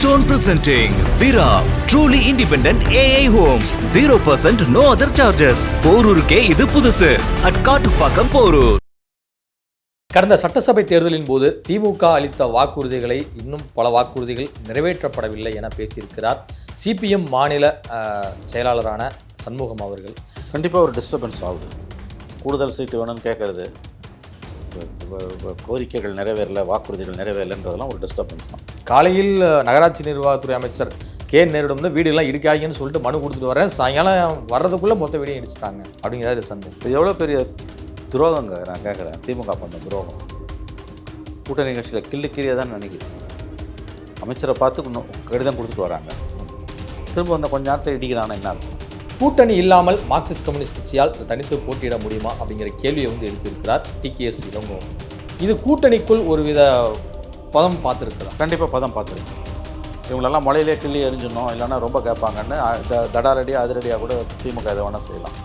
Keystone presenting Vira, truly independent AI homes, 0% no other charges. போரூருக்கே இது புதுசு. at Kattupakkam Porur. கடந்த சட்டசபை தேர்தலின் போது திமுக அளித்த வாக்குறுதிகளை இன்னும் பல வாக்குறுதிகள் நிறைவேற்றப்படவில்லை என பேசியிருக்கிறார் சிபிஎம் மாநில செயலாளரான சண்முகம் அவர்கள். கண்டிப்பாக ஒரு டிஸ்டர்பன்ஸ் ஆகுது. கூடுதல் சீட்டு வேணும்னு கேட்குறது, கோரிக்கைகள் நிறைவேறல, வாக்குறுதிகள் நிறைவேறலன்றதெல்லாம் ஒரு டிஸ்டர்பன்ஸ் தான். காலையில் நகராட்சி நிர்வாகத்துறை அமைச்சர் கே நேரிடம் வந்து வீடுலாம் இடிக்காங்கன்னு சொல்லிட்டு மனு கொடுத்துட்டு வரேன், சாயங்காலம் வர்றதுக்குள்ளே மொத்த வீடையும் இடிச்சிட்டாங்க அப்படிங்கிறாரு சண்முகம். இது எவ்வளோ பெரிய துரோகங்க நான் கேட்குறேன். திமுக பண்ண துரோகம் கூட்டணி கட்சியில் கிள்ளிக்கிரியாக தான் நினைக்கிறேன். அமைச்சரை பார்த்து இன்னும் கடிதம் கொடுத்துட்டு வராங்க, திரும்ப வந்த கொஞ்ச நேரத்தில் இடிக்கிறான்னு என்ன இருக்கும்? கூட்டணி இல்லாமல் மார்க்சிஸ்ட் கம்யூனிஸ்ட் கட்சியால் தனித்து போட்டியிட முடியுமா அப்படிங்கிற கேள்வியை வந்து எழுப்பியிருக்கிறார் டிகேஎஸ் இளங்கோ. இது கூட்டணிக்குள் ஒரு வித பதம் பார்த்துருக்கலாம். கண்டிப்பாக பதம் பார்த்துருக்கேன். இவங்களெல்லாம் மலையிலே கிள்ளி எரிஞ்சிடணும், இல்லைன்னா ரொம்ப கேட்பாங்கன்னு தடாரடியாக அதிரடியாக கூட திமுக இதை வேணால் செய்யலாம்.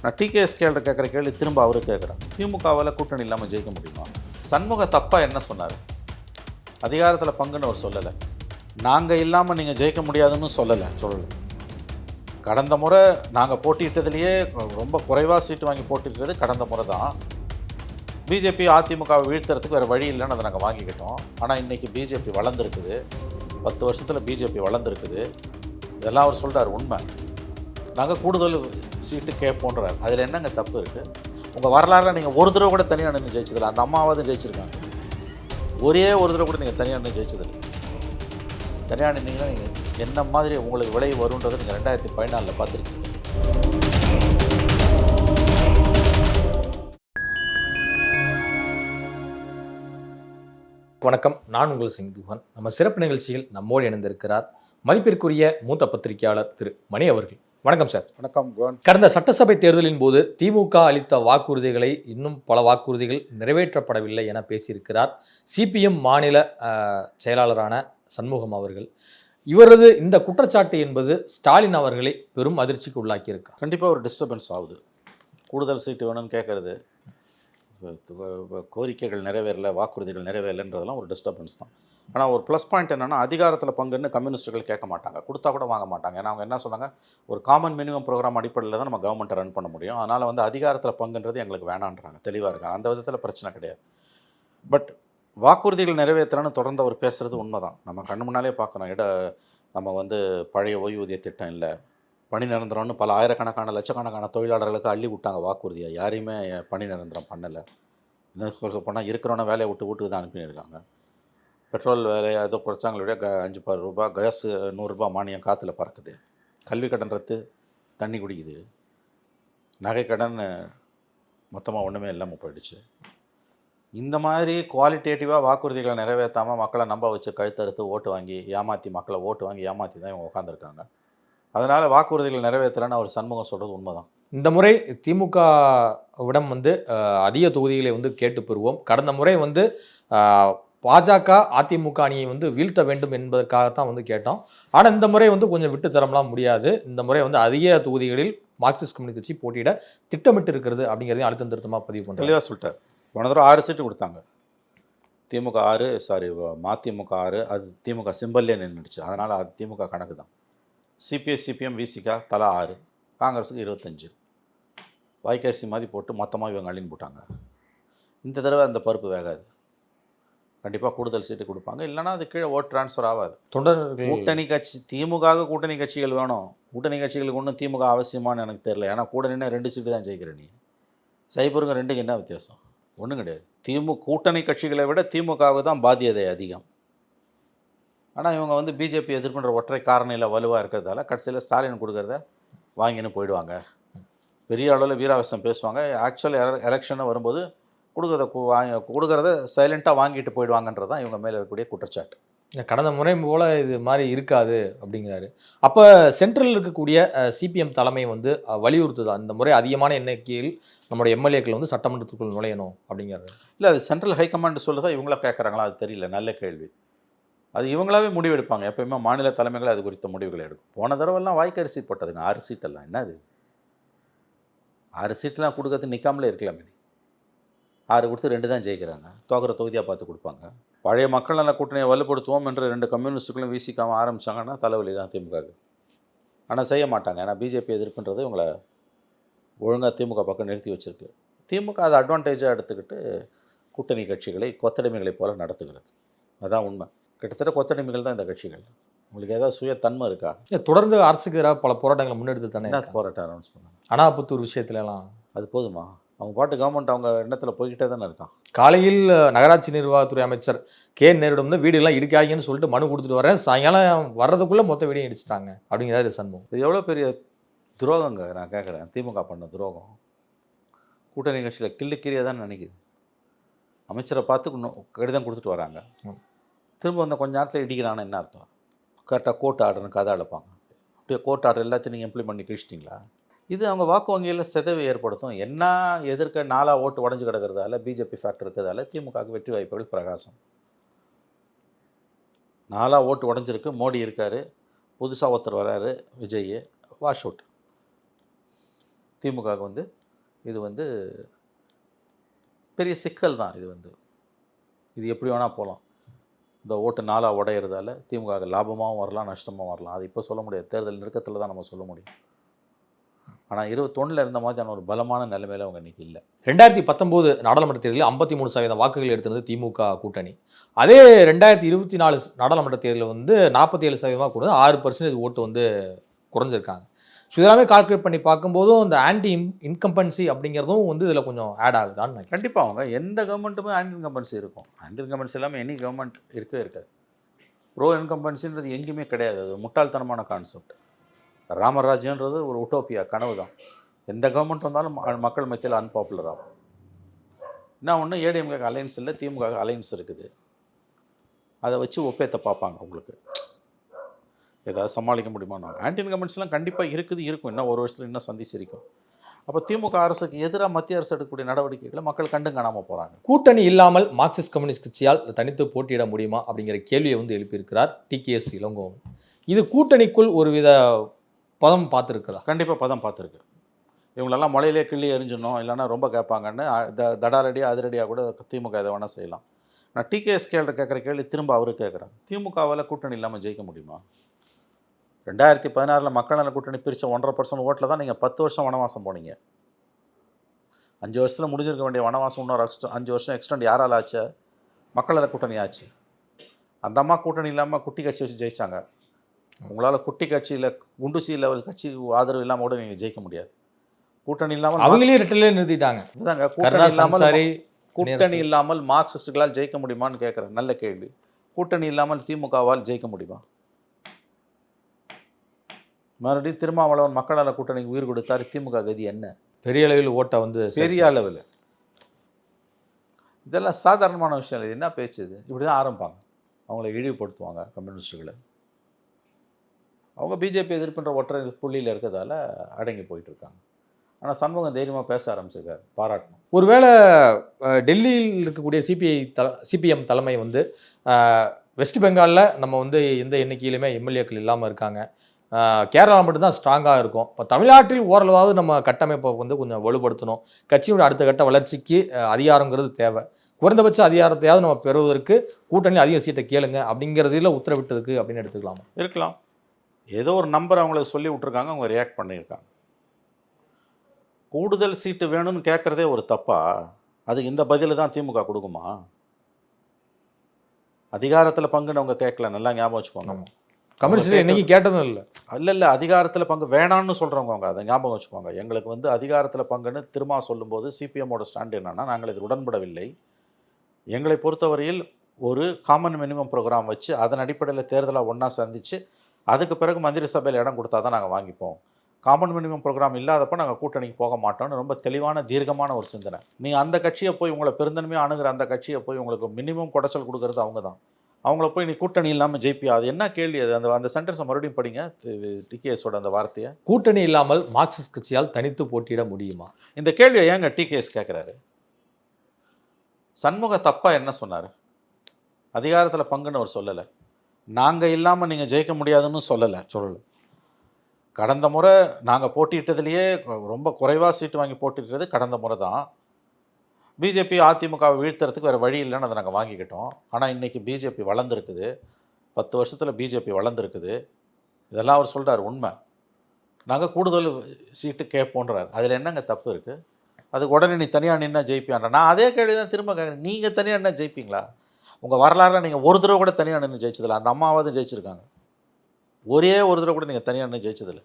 நான் டிகேஎஸ் கேட்குற கேள்வி திரும்ப அவரு கேட்குறேன், திமுகவால் கூட்டணி இல்லாமல் ஜெயிக்க முடியுமா? சண்முக தப்பாக என்ன சொன்னார்? அதிகாரத்தில் பங்குன்னு அவர் சொல்லலை, நாங்கள் இல்லாமல் நீங்கள் ஜெயிக்க முடியாதுன்னு சொல்லலை. கடந்த முறை நாங்கள் போட்டியிட்டதுலேயே ரொம்ப குறைவாக சீட்டு வாங்கி போட்டிருக்கிறது கடந்த முறை தான். பிஜேபி அதிமுகவை வீழ்த்துறதுக்கு வேறு வழி இல்லைன்னு அதை நாங்கள் வாங்கிக்கிட்டோம். ஆனால் இன்றைக்கி பிஜேபி வளர்ந்துருக்குது, 10 வருஷத்தில் பிஜேபி வளர்ந்துருக்குது. இதெல்லாம் அவர் சொல்கிறார் உண்மை. நாங்கள் கூடுதல் சீட்டு கேட்போன்றார். அதில் என்னங்க தப்பு இருக்குது? உங்கள் வரலாறுல நீங்கள் ஒரு தடவை கூட தனியாக நின்று ஜெயிச்சதில்லை. அந்த அம்மாவாவது ஜெயிச்சிருக்காங்க, ஒரே ஒரு தடவை கூட நீங்கள் தனியாக நின்று ஜெயிச்சதில்லை. தனியாக நின்னீங்கன்னா நீங்கள் என்ன மாதிரி உங்களுக்கு விளைவு வருன்றதை நீங்கள் 2014 பார்த்துருக்கீங்க. வணக்கம், நான் உங்கள் சிங் துஹன். நம்ம சிறப்பு நிகழ்ச்சியில் நம்மோடு இணைந்திருக்கிறார் மதிப்பிற்குரிய மூத்த பத்திரிகையாளர் திரு மணி அவர்கள். வணக்கம் சார். வணக்கம். கடந்த சட்டசபை தேர்தலின் போது திமுக அளித்த வாக்குறுதிகளை இன்னும் பல வாக்குறுதிகள் நிறைவேற்றப்படவில்லை என பேசியிருக்கிறார் சிபிஎம் மாநில செயலாளரான சண்முகம் அவர்கள். இவரது இந்த குற்றச்சாட்டு என்பது ஸ்டாலின் அவர்களை பெரும் அதிர்ச்சிக்கு உள்ளாக்கியிருக்கார். கண்டிப்பாக ஒரு டிஸ்டர்பன்ஸ் ஆகுது. கூடுதல் சீட்டு வேணும்னு கேட்குறது, கோரிக்கைகள் நிறைவேறல, வாக்குறுதிகள் நிறைவேறலன்றதெல்லாம் ஒரு டிஸ்டர்பன்ஸ் தான். ஆனால் ஒரு ப்ளஸ் பாயிண்ட் என்னென்னா, அதிகாரத்தில் பங்குன்னு கம்யூனிஸ்ட்டுகள் கேட்க மாட்டாங்க, கொடுத்தா கூட வாங்க மாட்டாங்க. ஏன்னா அவங்க என்ன சொன்னாங்க, ஒரு காமன் மினிமம் ப்ரோக்ராம் அடிப்படையில் தான் நம்ம கவர்மெண்ட்டை ரன் பண்ண முடியும். அதனால் வந்து அதிகாரத்தில் பங்குன்றது எங்களுக்கு வேணான்றாங்க, தெளிவாக இருக்காங்க. அந்த விதத்தில் பிரச்சனை கிடையாது. பட் வாக்குறுதிகள் நிறைவேற்றலன்னு தொடர்ந்து அவர் பேசுகிறது உண்மை தான். நம்ம கண்ணு முன்னாலே பார்க்கணும். நம்ம வந்து பழைய ஓய்வூதிய திட்டம் இல்லை, பணி நிரந்தரம்னு பல ஆயிரக்கணக்கான லட்சக்கணக்கான தொழிலாளர்களுக்கு அள்ளி விட்டாங்க வாக்குறுதியாக. யாரையுமே பணி நிரந்தரம் பண்ணலை. இன்னும் போனால் இருக்கிறவன வேலையை வீட்டுக்கு தான் அனுப்பியிருக்காங்க. பெட்ரோல் வேலையை ஏதோ குறைச்சாங்களோட 5 ரூபா, கேஸ் 100 ரூபா மானியம் காற்றுல பறக்குது. கல்வி கடன் ரத்து, தண்ணி குடிக்குது. நகை கடன் மொத்தமாக ஒன்றுமே இல்லாமல் போயிடுச்சு. இந்த மாதிரி குவாலிட்டேட்டிவாக வாக்குறுதிகளை நிறைவேற்றாமல் மக்களை நம்ப வச்சு கழுத்தறுத்து ஓட்டு வாங்கி ஏமாற்றி, மக்களை ஓட்டு வாங்கி ஏமாற்றி தான் இவங்க உட்காந்துருக்காங்க. அதனால் வாக்குறுதிகள் நிறைவேற்றலைன்னு அவர் சண்முகம் சொல்கிறது உண்மை தான். இந்த முறை திமுகவிடம் வந்து அதிக தொகுதிகளை வந்து கேட்டு பெறுவோம். கடந்த முறை வந்து பாஜக அதிமுக அணியை வந்து வீழ்த்த வேண்டும் என்பதற்காகத்தான் வந்து கேட்டோம். ஆனால் இந்த முறை வந்து கொஞ்சம் விட்டு தரலாம் முடியாது. இந்த முறை வந்து அதிக தொகுதிகளில் மார்க்சிஸ்ட் கம்யூனிஸ்ட் கட்சி போட்டியிட திட்டமிட்டு இருக்கிறது அப்படிங்கிறதையும் அழுத்தம் திருத்தமாக பதிவு பண்ணுறேன். தெளிவாக சொல்லிட்டார். போன தடவை 6 சீட்டு கொடுத்தாங்க. திமுக 6, மதிமுக 6, அது திமுக சிம்பல்லே நின்றுடுச்சு. அதனால் அது திமுக கணக்கு தான். சிபிஎஸ், சிபிஎம், விசிகா தலா 6, காங்கிரஸுக்கு 25. வாய்க்கரிசி மாதிரி போட்டு மொத்தமாக இவங்க அள்ளின்னு போட்டாங்க. இந்த தடவை அந்த பருப்பு வேகாது. கண்டிப்பாக கூடுதல் சீட்டு கொடுப்பாங்க, இல்லைனா அது கீழே ஓட் ட்ரான்ஸ்ஃபர் ஆகாது. தொடர்கள் கூட்டணி கட்சி, திமுக கூட்டணி கட்சிகள் வேணும். கூட்டணி கட்சிகளுக்கு ஒன்றும் திமுக அவசியமானு எனக்கு தெரியல. ஏன்னா கூட்டணின்னா 2 சீட்டு தான் ஜெயிக்கிற. நீ சைபருங்க 2க்கு என்ன வித்தியாசம்? ஒன்றும் கிடையாது. கூட்டணி கட்சிகளை விட திமுகவுக்கு தான் பாதியதை அதிகம். ஆனால் இவங்க வந்து பிஜேபி எதிர்ப்புன்ற ஒற்றை காரணியில் வலுவாக இருக்கிறதால கடைசியில் ஸ்டாலின் கொடுக்குறத வாங்கின்னு போயிடுவாங்க. பெரிய அளவில் வீராவேசம் பேசுவாங்க. ஆக்சுவல் எலெக்ஷன் வரும்போது கொடுக்குறத சைலண்ட்டாக வாங்கிட்டு போயிடுவாங்கன்றது தான் இவங்க மேலே இருக்கக்கூடிய குற்றச்சாட்டு. கடந்த முறை போல் இது மாதிரி இருக்காது அப்படிங்கிறாரு. அப்போ சென்ட்ரலில் இருக்கக்கூடிய சிபிஎம் தலைமை வந்து வலியுறுத்துதா இந்த முறை அதிகமான எண்ணிக்கையில் நம்மளுடைய எம்எல்ஏக்கள் வந்து சட்டமன்றத்துக்குள் நுழையணும் அப்படிங்கிறது? இல்லை, அது சென்ட்ரல் ஹைகமாண்ட் சொல்லுதா, இவங்களா கேட்குறாங்களா அது தெரியல. நல்ல கேள்வி. அது இவங்களாவே முடிவு எடுப்பாங்க. எப்போயுமே மாநில தலைமைகள் அது குறித்த முடிவுகளை எடுக்கும். போன தடவைலாம் வாய்க்கரிசி போட்டதுங்க 6 சீட்டெல்லாம். என்னது 6 சீட்டெலாம் கொடுக்கறது நிற்காமலே இருக்கலாமே. 6 கொடுத்து 2 தான் ஜெயிக்கிறாங்க. தோக்கிற தொகுதியாக பார்த்து கொடுப்பாங்க. பழைய மக்கள் நல கூட்டணியை வலுப்படுத்துவோம் என்று 2 கம்யூனிஸ்ட்டுகளும் வீசிக்காம ஆரம்பித்தாங்கன்னா தலைவலி தான் திமுகவுக்கு. ஆனால் செய்ய மாட்டாங்க. ஏன்னா பிஜேபி எதிர்ப்புன்றது இவங்களை ஒழுங்காக திமுக பக்கம் நிறுத்தி வச்சுருக்கு. திமுக அதை அட்வான்டேஜாக எடுத்துக்கிட்டு கூட்டணி கட்சிகளை கொத்தடிமைகளைப் போல நடத்துகிறது. அதான் உண்மை. கிட்டத்தட்ட கொத்தடிமைகள் தான் இந்த கட்சிகள். உங்களுக்கு ஏதாவது சுயத்தன்மை இருக்கா? தொடர்ந்து அரசுக்கு எதிராக பல போராட்டங்களை முன்னெடுத்து தானே என்ன போராட்டம் அனௌன்ஸ் பண்ணாங்க? அனாபத்தூர் விஷயத்துலலாம் அது போதுமா? அவங்க பாட்டு கவர்மெண்ட் அவங்க எண்ணத்தில் போய்கிட்டே தானே இருக்கான். காலையில் நகராட்சி நிர்வாகத்துறை அமைச்சர் கே நேரிடம் வந்து வீடுலாம் இடிக்காதீங்கன்னு சொல்லிட்டு மனு கொடுத்துட்டு வரேன், சாயங்காலம் வர்றதுக்குள்ளே மொத்த வீடையும் இடிச்சிட்டாங்க அப்படிங்கிறாரு சண்முகம். இது எவ்வளோ பெரிய துரோகங்க. நான் கேட்குறேன், திமுக பண்ண துரோகம் கூட்டணி கட்சியில் கிள்ளுக்கிரியாக தான் நினைக்குது. அமைச்சரை பார்த்து கடிதம் கொடுத்துட்டு வராங்க, திரும்ப வந்து கொஞ்ச நேரத்தில் இடிக்கிறான்னு என்ன அர்த்தம்? கரெக்டாக கோர்ட் ஆர்டர்னு கதை அழைப்பாங்க. அப்படியே கோர்ட் ஆர்டர் எல்லாத்தையும் நீங்கள் இம்ப்ளிமெண்ட் பண்ணி கிழிச்சிட்டிங்களா? இது அவங்க வாக்கு வங்கியில் சிதைவை ஏற்படுத்தும். என்ன எதிர்க்க 4 ஓட்டு உடஞ்சி கிடக்கிறதால, பிஜேபி ஃபேக்டர் இருக்கிறதால திமுகவுக்கு வெற்றி வாய்ப்புகள் பிரகாசம். 4 ஓட்டு உடஞ்சிருக்கு, மோடி இருக்கார், புதுசாக ஒருத்தர் வராரு விஜய், வாஷ் அவுட். திமுகவுக்கு வந்து இது வந்து பெரிய சிக்கல் தான். இது எப்படி வேணால் போகலாம். இந்த ஓட்டு 4 உடையிறதால திமுக லாபமாகவும் வரலாம், நஷ்டமாகவும் வரலாம். அது இப்போ சொல்ல முடியாது. தேர்தல் நெருக்கத்தில் தான் நம்ம சொல்ல முடியும். ஆனால் 21 இருந்த மாதிரியான ஒரு பலமான நிலைமையில் அவங்க இன்றைக்கி இல்லை. 2019 நாடாளுமன்ற தேர்தலில் 53% வாக்குகள் எடுத்திருந்தது திமுக கூட்டணி. அதே 2024 நாடாளுமன்ற தேர்தலில் வந்து 47% கூட 6% ஓட்டு வந்து குறைஞ்சிருக்காங்க. ஸோ இதெல்லாமே கால்குலேட் பண்ணி பார்க்கும்போதும் இந்த ஆன்டி இன்கம்பன்சி அப்படிங்கிறதும் வந்து இதில் கொஞ்சம் ஆட் ஆகுதான்னு. கண்டிப்பாக அவங்க எந்த கவர்மெண்ட்டுமே ஆன்டி இன்கம்பன்சி இருக்கும். ஆன்டி இன்கம்பன்சி இல்லாமல் எனி கவர்மெண்ட் இருக்கவே இருக்காது. ப்ரோ இன்கம்பன்சின்றது எங்கேயுமே கிடையாது. அது முட்டாள்தனமான கான்செப்ட். ராமராஜ்யன்றது ஒரு உட்டோப்பியா, கனவு தான். எந்த கவர்மெண்ட் வந்தாலும் மக்கள் மத்தியில் அன்பாப்புலர் ஆகும். என்ன ஒன்று, ஏடிஎம்கே அலையன்ஸ் இல்லை, திமுக அலையன்ஸ் இருக்குது. அதை வச்சு ஒப்பேத்த பார்ப்பாங்க. உங்களுக்கு ஏதாவது சமாளிக்க முடியுமா? ஆன்டி இன்கம்பன்சிலாம் கண்டிப்பாக இருக்கும். இன்னும் ஒரு வருஷத்தில் இன்னும் சந்திச்சிருக்கும். அப்போ திமுக அரசுக்கு எதிராக மத்திய அரசு எடுக்கக்கூடிய நடவடிக்கைகளை மக்கள் கண்டு காணாமல் போகிறாங்க. கூட்டணி இல்லாமல் மார்க்சிஸ்ட் கம்யூனிஸ்ட் கட்சியால் தனித்து போட்டியிட முடியுமா அப்படிங்கிற கேள்வியை வந்து எழுப்பியிருக்கிறார் டிகேஎஸ் இளங்கோவன். இது கூட்டணிக்குள் ஒரு வித பதம் பார்த்துருக்குதா? கண்டிப்பாக பதம் பார்த்துருக்கு. இவங்களெல்லாம் மலையிலே கிள்ளி எரிஞ்சிடணும், இல்லைன்னா ரொம்ப கேட்பாங்கன்னு தடாரடியாக அதிரடியாக கூட திமுக எதை வேணால் செய்யலாம். நான் டிகேஎஸ் கேட்குற கேள்வி திரும்ப அவரு கேட்குறேன். திமுகவால் கூட்டணி இல்லாமல் ஜெயிக்க முடியுமா? 2016 மக்கள் நல கூட்டணி பிரித்த 1.5% ஓட்டில் தான் நீங்கள் 10 வருஷம் வனவாசம் போனீங்க. 5 வருஷத்தில் முடிஞ்சிருக்க வேண்டிய வனவாசம் இன்னொரு 5 வருஷம் எக்ஸ்டெண்ட் யாரால் ஆச்சு? மக்கள் நல கூட்டணி ஆச்சு. அந்த அம்மா கூட்டணி இல்லாமல் குட்டி கட்சி வச்சு ஜெயித்தாங்க. உங்களால் குட்டி கட்சியில் குண்டுசியில் ஒரு கட்சி ஆதரவு இல்லாமல் கூட நீங்கள் ஜெயிக்க முடியாது. கூட்டணி இல்லாமல் அவங்களே ரெட்டிலே நிறுத்திட்டாங்க. இதுதாங்க கூட்டணி இல்லாமல் மார்க்சிஸ்டுகளால் ஜெயிக்க முடியுமான்னு கேட்குறேன். நல்ல கேள்வி. கூட்டணி இல்லாமல் திமுகவால் ஜெயிக்க முடியுமா? மறுபடியும் திருமாவளவன் மக்கள் நல கூட்டணிக்கு உயிர் கொடுத்தாரு. திமுக கதி என்ன? பெரிய அளவில் ஓட்டை வந்து பெரிய அளவில். இதெல்லாம் சாதாரணமான விஷயம் இல்லை. என்ன பேச்சு இது? இப்படி தான் ஆரம்பிப்பாங்க. அவங்கள இழிவுபடுத்துவாங்க கம்யூனிஸ்டுகளை. அவங்க பிஜேபி எதிர்ப்புன்ற ஒற்றை புள்ளியில் இருக்கிறதால அடங்கி போயிட்டு இருக்காங்க. ஆனால் சண்முகம் தைரியமாக பேச ஆரம்பிச்சிருக்காரு, பாராட்டணும். ஒருவேளை டெல்லியில் இருக்கக்கூடிய சிபிஎம் தலைமை வந்து வெஸ்ட் பெங்காலில் நம்ம வந்து எந்த எண்ணிக்கையிலுமே எம்எல்ஏக்கள் இல்லாமல் இருக்காங்க, கேரளா மட்டும்தான் ஸ்ட்ராங்காக இருக்கும். இப்போ தமிழ்நாட்டில் ஓரளவாவது நம்ம கட்டமைப்பை வந்து கொஞ்சம் வலுப்படுத்தணும், கட்சியோட அடுத்த கட்ட வளர்ச்சிக்கு அதிகாரங்கிறது தேவை, குறைந்தபட்ச அதிகாரத்தையாவது நம்ம பெறுவதற்கு கூட்டணி அதிக சீட்டை கேளுங்க அப்படிங்கிறதுல உத்தரவிட்டதுக்கு அப்படின்னு எடுத்துக்கலாமா? இருக்கலாம். ஏதோ ஒரு நம்பர் அவங்களுக்கு சொல்லி விட்டுருக்காங்க, அவங்க ரியாக்ட் பண்ணியிருக்காங்க. கூடுதல் சீட்டு வேணும்னு கேட்குறதே ஒரு தப்பா? அதுக்கு இந்த பதில் தான் திமுக கொடுக்குமா? அதிகாரத்தில் பங்குன்னு அவங்க கேட்கல, நல்லா ஞாபகம் வச்சுக்கோங்க. கம்யூனிஸ்ட் இன்னைக்கு கேட்டதும் இல்லை. இல்லை அதிகாரத்தில் பங்கு வேணான்னு சொல்கிறவங்க அவங்க அதை ஞாபகம் வச்சுக்கோங்க. எங்களுக்கு வந்து அதிகாரத்தில் பங்குன்னு திரும்ப சொல்லும்போது சிபிஎம்மோட ஸ்டாண்ட் என்னன்னா, நாங்கள் இது உடன்படவில்லை. எங்களை பொறுத்தவரையில் ஒரு காமன் மினிமம் ப்ரோக்ராம் வச்சு அதன் அடிப்படையில் தேர்தலை ஒன்றா சந்தித்து அதுக்கு பிறகு மந்திரி சபையில் இடம் கொடுத்தா தான் நாங்கள் வாங்கிப்போம். காமன் மினிமம் ப்ரோக்ராம் இல்லாதப்போ நாங்கள் கூட்டணிக்கு போக மாட்டோம்னு ரொம்ப தெளிவான தீர்க்கமான ஒரு சிந்தனை. நீங்கள் அந்த கட்சியை போய் உங்களை பெருந்தன்மையாக அணுகிற அந்த கட்சியை போய் உங்களுக்கு மினிமம் குடைச்சல் கொடுக்கறது அவங்க தான். அவங்கள போய் நீ கூட்டணி இல்லாமல் ஜெயிப்பியா? அது என்ன கேள்வி அது? அந்த சென்டென்ஸை மறுபடியும் படிங்க, டிகேஎஸோட அந்த வார்த்தையை. கூட்டணி இல்லாமல் மார்க்சிஸ்ட் கட்சியால் தனித்து போட்டியிட முடியுமா? இந்த கேள்வியை ஏங்க டிகேஎஸ் கேட்குறாரு? சண்முக தப்பாக என்ன சொன்னார்? அதிகாரத்தில் பங்குன்னு அவர் சொல்லலை. நாங்கள் இல்லாமல் நீங்கள் ஜெயிக்க முடியாதுன்னு சொல்லலை. கடந்த முறை நாங்கள் போட்டியிட்டதுலேயே ரொம்ப குறைவாக சீட்டு வாங்கி போட்டிட்டது கடந்த முறை தான். பிஜேபி அதிமுகவை வீழ்த்துறதுக்கு வேறு வழி இல்லைன்னு அதை நாங்கள் வாங்கிக்கிட்டோம். ஆனால் இன்றைக்கி பிஜேபி வளர்ந்துருக்குது, 10 வருஷத்தில் பிஜேபி வளர்ந்துருக்குது. இதெல்லாம் அவர் சொல்கிறார் உண்மை. நாங்கள் கூடுதல் சீட்டு கேட்போன்றார். அதில் என்னங்க தப்பு இருக்குது? அதுக்கு உடனே நீ தனியாக நின்னா ஜெயிப்பியான்ற. நான் அதே கேள்வி தான் திரும்ப கேட்குறேன். நீங்கள் தனியாக நின்னா ஜெயிப்பீங்களா? உங்கள் வரலாறுல நீங்கள் ஒரு தடவை கூட தனியாக நின்று ஜெயிச்சதில்லை. அந்த அம்மாவாவது ஜெயிச்சிருக்காங்க. ஒரே ஒரு தடவை கூட நீங்கள் தனியாக நின்று ஜெயிச்சதில்லை.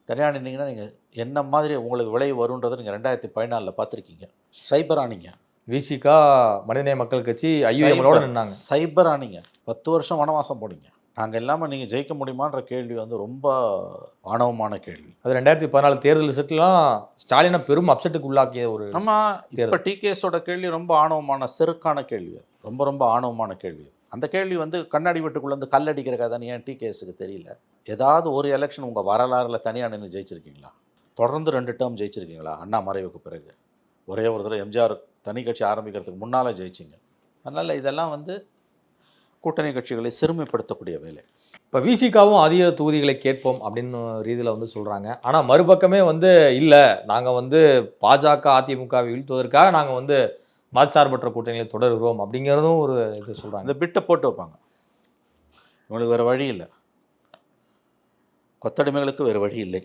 தனியாக நின்னீங்கன்னா நீங்கள் என்ன மாதிரி உங்களுக்கு விளைவு வருன்றதை நீங்கள் 2014 பார்த்துருக்கீங்க. சைபர் ஆனீங்க. விசிகா மனிதநேய மக்கள் கட்சி ஐயுஎம்களோட நின்னாங்க. சைபர் ஆனீங்க. 10 வருஷம் வனவாசம் போனீங்க. நாங்கள் இல்லாமல் நீங்கள் ஜெயிக்க முடியுமான்ற கேள்வி வந்து ரொம்ப ஆணவமான கேள்வி. அது 2014 தேர்தல் ரிசல்ட்லாம் ஸ்டாலினை பெரும் அப்செட்டுக்கு உள்ளாக்கிய ஒரு. ஆமாம், இப்போ டிகேஸோட கேள்வி ரொம்ப ஆணவமான செருக்கான கேள்வி. ரொம்ப ரொம்ப ஆணவமான கேள்வி. அந்த கேள்வி வந்து கண்ணாடி வீட்டுக்குள்ளேருந்து கல்லடிக்கிற கதைன்னு ஏன் டிகேஸுக்கு தெரியல? ஏதாவது ஒரு எலெக்ஷன் உங்கள் வரலாறில் தனியாக நின்று ஜெயிச்சிருக்கீங்களா? தொடர்ந்து 2 டேர்ம் ஜெயிச்சிருக்கீங்களா? அண்ணா மறைவுக்கு பிறகு ஒரே ஒரு தடவை எம்ஜிஆர் தனி கட்சி ஆரம்பிக்கிறதுக்கு முன்னால் ஜெயிச்சிங்க. அதனால் இதெல்லாம் வந்து கூட்டணி கட்சிகளை சிறுமைப்படுத்தக்கூடிய வேலை. இப்போ விசிகாவும் அதிக தொகுதிகளை கேட்போம் அப்படின்னு ரீதியில் வந்து சொல்கிறாங்க. ஆனால் மறுபக்கமே வந்து இல்லை, நாங்கள் வந்து பாஜக அதிமுகவை வீழ்த்துவதற்காக நாங்கள் வந்து மதச்சார்பற்ற கூட்டணிகளை தொடர்கிறோம் அப்படிங்கிறதும் ஒரு இது சொல்கிறாங்க. இந்த பிட்டை போட்டு வைப்பாங்க. இவங்களுக்கு வேறு வழி இல்லை. கொத்தடிமைகளுக்கு வேறு வழி இல்லை.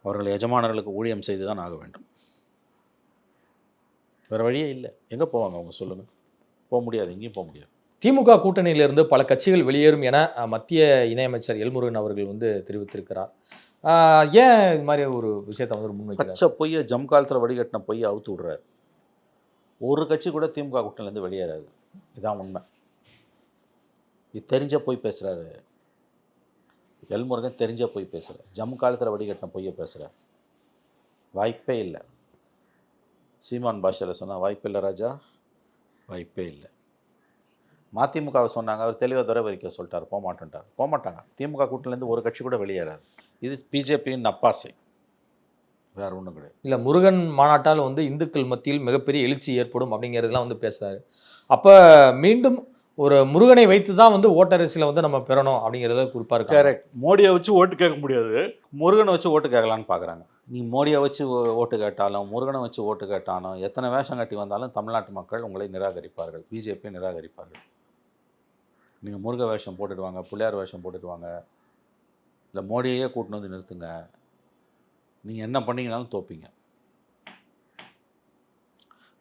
அவர்கள் எஜமானர்களுக்கு ஊழியம் செய்து தான் ஆக வேண்டும். வேறு வழியே இல்லை. எங்கே போவாங்க அவங்க சொல்லுங்கள்? போக முடியாது, எங்கேயும் போக முடியாது. திமுக கூட்டணியிலிருந்து பல கட்சிகள் வெளியேறும் என மத்திய இணையமைச்சர் எல்முருகன் அவர்கள் வந்து தெரிவித்திருக்கிறார். ஏன் இது மாதிரி ஒரு விஷயத்தை வந்து முன்வைக்கிறார்? பச்சை பொய்யை ஜம் காலத்தில் வடிகட்டின பொய்யை அவுத்து விடுறாரு. ஒரு கட்சி கூட திமுக கூட்டணிலேருந்து வெளியேறாது. இதுதான் உண்மை. இது தெரிஞ்ச பொய் பேசுகிறாரு எல்முருகன். தெரிஞ்ச பொய் பேசுகிறார். ஜம் காலத்தில் வடிகட்டின பொய்யை பேசுகிறார். வாய்ப்பே இல்லை. சீமான் பாஷையில் சொன்னால் வாய்ப்பே இல்லை ராஜா, வாய்ப்பே இல்லை. மதிமுகவை சொன்னாங்க, அவர் தெளிவாக துறவரிக்க சொல்லிட்டார், போக மாட்டாங்க. திமுக கூட்டணிலேருந்து ஒரு கட்சி கூட வெளியேறாது. இது பிஜேபியின் நப்பாசை, வேறு ஒன்றும் கிடையாது. இல்லை, முருகன் மாநாட்டால் வந்து இந்துக்கள் மத்தியில் மிகப்பெரிய எழுச்சி ஏற்படும் அப்படிங்கிறதுலாம் வந்து பேசுகிறாரு. அப்போ மீண்டும் ஒரு முருகனை வைத்து தான் வந்து ஓட்டரசியில் வந்து நம்ம பெறணும் அப்படிங்கிறத குறிப்பாக இருக்கு. கரெக்ட். மோடியை வச்சு ஓட்டு கேட்க முடியாது, முருகனை வச்சு ஓட்டு கேட்கலான்னு பார்க்குறாங்க. நீ மோடியை வச்சு ஓட்டு கேட்டாலும் முருகனை வச்சு ஓட்டு கேட்டாலும் எத்தனை வேஷம் கட்டி வந்தாலும் தமிழ்நாட்டு மக்கள் உங்களை நிராகரிப்பார்கள், பிஜேபியை நிராகரிப்பார்கள். நீங்கள் முருக வேஷம் போட்டுடுவாங்க, பிள்ளையார் வேஷம் போட்டுடுவாங்க, இல்லை மோடியையே கூட்டின்னு வந்து நிறுத்துங்க, நீங்கள் என்ன பண்ணிங்கனாலும் தோப்பீங்க.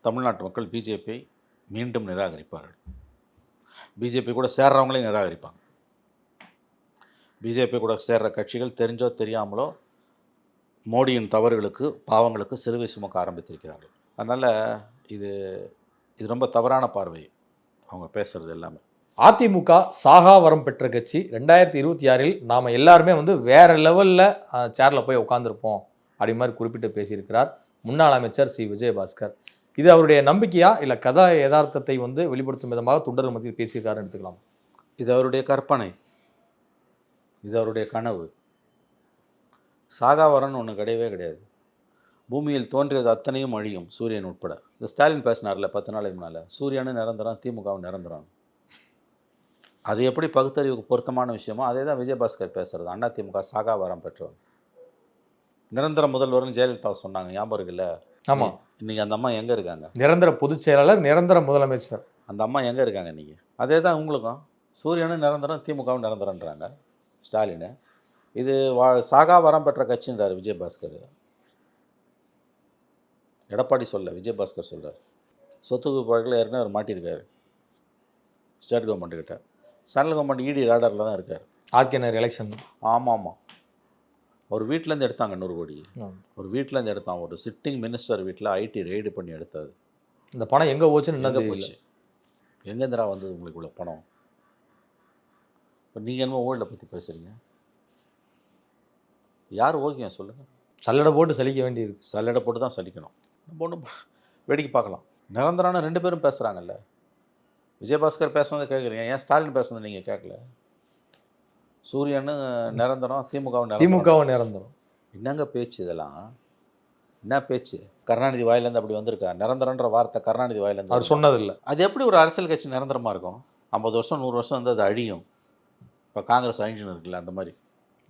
தமிழ்நாட்டு மக்கள் பிஜேபியை மீண்டும் நிராகரிப்பார்கள். பிஜேபி கூட சேர்றவங்களையும் நிராகரிப்பாங்க. பிஜேபி கூட சேர்ற கட்சிகள் தெரிஞ்சோ தெரியாமலோ மோடியின் தவறுகளுக்கு பாவங்களுக்கு சிலுவை சுமக்க ஆரம்பித்திருக்கிறார்கள். அதனால் இது ரொம்ப தவறான பார்வை அவங்க பேசுகிறது எல்லாமே. அதிமுக சாகா வரம் பெற்ற கட்சி. 2026 நாம் எல்லாருமே வந்து வேற லெவலில் சேரில் போய் உட்காந்துருப்போம் அப்படி மாதிரி குறிப்பிட்டு பேசியிருக்கிறார் முன்னாள் அமைச்சர் சி விஜயபாஸ்கர். இது அவருடைய நம்பிக்கையா இல்லை கதா யதார்த்தத்தை வந்து வெளிப்படுத்தும் விதமாக தொண்டர்கள் மத்தியில் பேசியிருக்காருன்னு எடுத்துக்கலாம்? இது அவருடைய கற்பனை, இது அவருடைய கனவு. சாகாவரன்னு ஒன்று கிடையவே கிடையாது. பூமியில் தோன்றியது அத்தனையும் அழியும், சூரியன் உட்பட. இந்த ஸ்டாலின் பேசினார்ல 10 நாளைக்கு முன்னால், சூரியனும் நிரந்தரம் திமுகவும் நிரந்தரம். அது எப்படி பகுத்தறிவுக்கு பொருத்தமான விஷயமோ அதே தான் விஜயபாஸ்கர் பேசுகிறது. அண்ணா திமுக சாகாவரம் பெற்றவர். நிரந்தர முதல்வர்னு ஜெயலலிதா சொன்னாங்க, ஞாபகம் இருக்குல்ல? ஆமாம். இன்றைக்கி அந்த அம்மா எங்கே இருக்காங்க? நிரந்தர பொதுச் செயலாளர், நிரந்தர முதலமைச்சர். அந்த அம்மா எங்கே இருக்காங்க இன்றைக்கி? அதே தான் உங்களுக்கும். சூரியனும் நிரந்தரம் திமுகவும் நிரந்தரன்றாங்க ஸ்டாலின். இது சாகா வரம் பெற்ற கட்சின்றார் விஜயபாஸ்கர். எடப்பாடி சொல்ல, விஜயபாஸ்கர் சொல்கிறார். சொத்து குவிப்பாளர்கள் ஏற்கனவே அவர் மாட்டியிருக்காரு ஸ்டேட் கவர்மெண்ட்டுக்கிட்ட. சென்ட்ரல் கவர்மெண்ட் இடி ராடரில் தான் இருக்கார். ஆர்கேனர் எலெக்ஷன். ஆமாம், ஒரு வீட்டிலேருந்து எடுத்தாங்க 100 கோடி. ஒரு வீட்டிலேருந்து எடுத்தான். ஒரு சிட்டிங் மினிஸ்டர் வீட்டில் ஐடி ரெய்டு பண்ணி எடுத்தாது. இந்த பணம் எங்கே போச்சுன்னு எங்கே போச்சு? எங்கேந்திரா வந்து உங்களுக்கு இவ்வளோ பணம்? இப்போ நீங்கள் என்னமோ ஊழலை பற்றி பேசுகிறீங்க. யார் ஓகே சொல்லுங்கள்? சல்லடை போட்டு சலிக்க வேண்டியிருக்கு. சல்லடை போட்டு தான் சலிக்கணும். ஒன்றும் வேடிக்கை பார்க்கலாம். நிரந்தரான 2 பேரும் பேசுகிறாங்கல்ல. விஜயபாஸ்கர் பேசுனதை கேட்குறீங்க, ஏன் ஸ்டாலின் பேசுனதை நீங்கள் கேட்கல? சூரியனு நிரந்தரம் திமுகவும் நிரந்தரம். என்னங்க பேச்சு இதெல்லாம்? என்ன பேச்சு? கருணாநிதி வாயிலேருந்து அப்படி வந்திருக்கா? நிரந்தரன்ற வார்த்தை கருணாநிதி வாயிலேருந்து அவர் சொன்னதில்லை. அது எப்படி ஒரு அரசியல் கட்சி நிரந்தரமாக இருக்கும்? 50 வருஷம் 100 வருஷம் வந்து அது அழியும். இப்போ காங்கிரஸ் அழிஞ்சுன்னு இருக்குல்ல, அந்த மாதிரி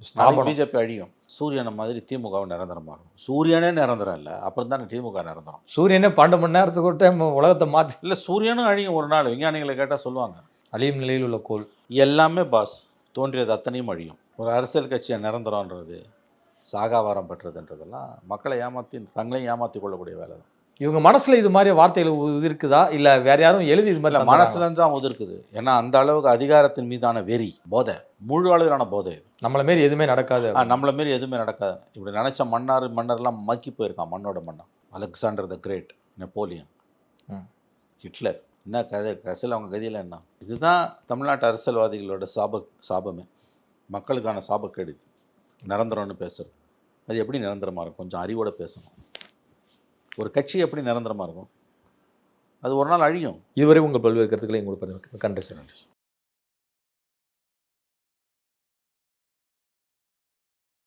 ஸ்தாபனம். பிஜேபி அழியும். சூரியனை மாதிரி திமுகவும் நிரந்தரமாக இருக்கும். சூரியனே நிரந்தரம் இல்லை, அப்புறம் தானே திமுக நிரந்தரம். சூரியனே 12 மணி நேரத்துக்கு ஒரு டைம் உலகத்தை மாற்றி இல்லை, சூரியனும் அழியும் ஒரு நாள். விஞ்ஞானிகளை கேட்டால் சொல்லுவாங்க. அழியும் நிலையில் உள்ள கோள். எல்லாமே பாஸ், தோன்றியது அத்தனையும் அழியும். ஒரு அரசியல் கட்சியை நிரந்தரம்ன்றது, சாகாவாரம் பெற்றதுன்றதெல்லாம் மக்களை ஏமாற்றி தங்களையும் ஏமாற்றி கொள்ளக்கூடிய வேலை தான். இவங்க மனசுல இது மாதிரி வார்த்தைகள் இருக்குதா இல்லை வேற யாரும் எழுதி இது மாதிரி மனசுலேருந்து தான் உதிர்க்குது. ஏன்னா அந்த அளவுக்கு அதிகாரத்தின் மீதான வெறி, போதை, முழு அளவிலான போதை இது. நம்மள மாரி எதுவுமே நடக்காது. நம்மள மாரி எதுவுமே நடக்காது. இப்படி நினச்ச மன்னர்லாம் மக்கி போயிருக்கான். மண்ணோட மன்னன் Alexander the Great, Napoleon, Hitler. என்ன கதை கடைசியில் அவங்க கதியில் என்ன? இதுதான் தமிழ்நாட்டு அரசியல்வாதிகளோட சாபமே. மக்களுக்கான சாபக்கேடு இது. நிரந்தரம்னு பேசுறது, அது எப்படி நிரந்தரமாக இருக்கும்? கொஞ்சம் அறிவோட பேசணும். ஒரு கட்சி எப்படி நிரந்தரமாக இருக்கும்? அது ஒரு நாள் அழியும். இதுவரை உங்கள் பல்வேறு கருத்துக்களை உங்களுக்கு கண்டு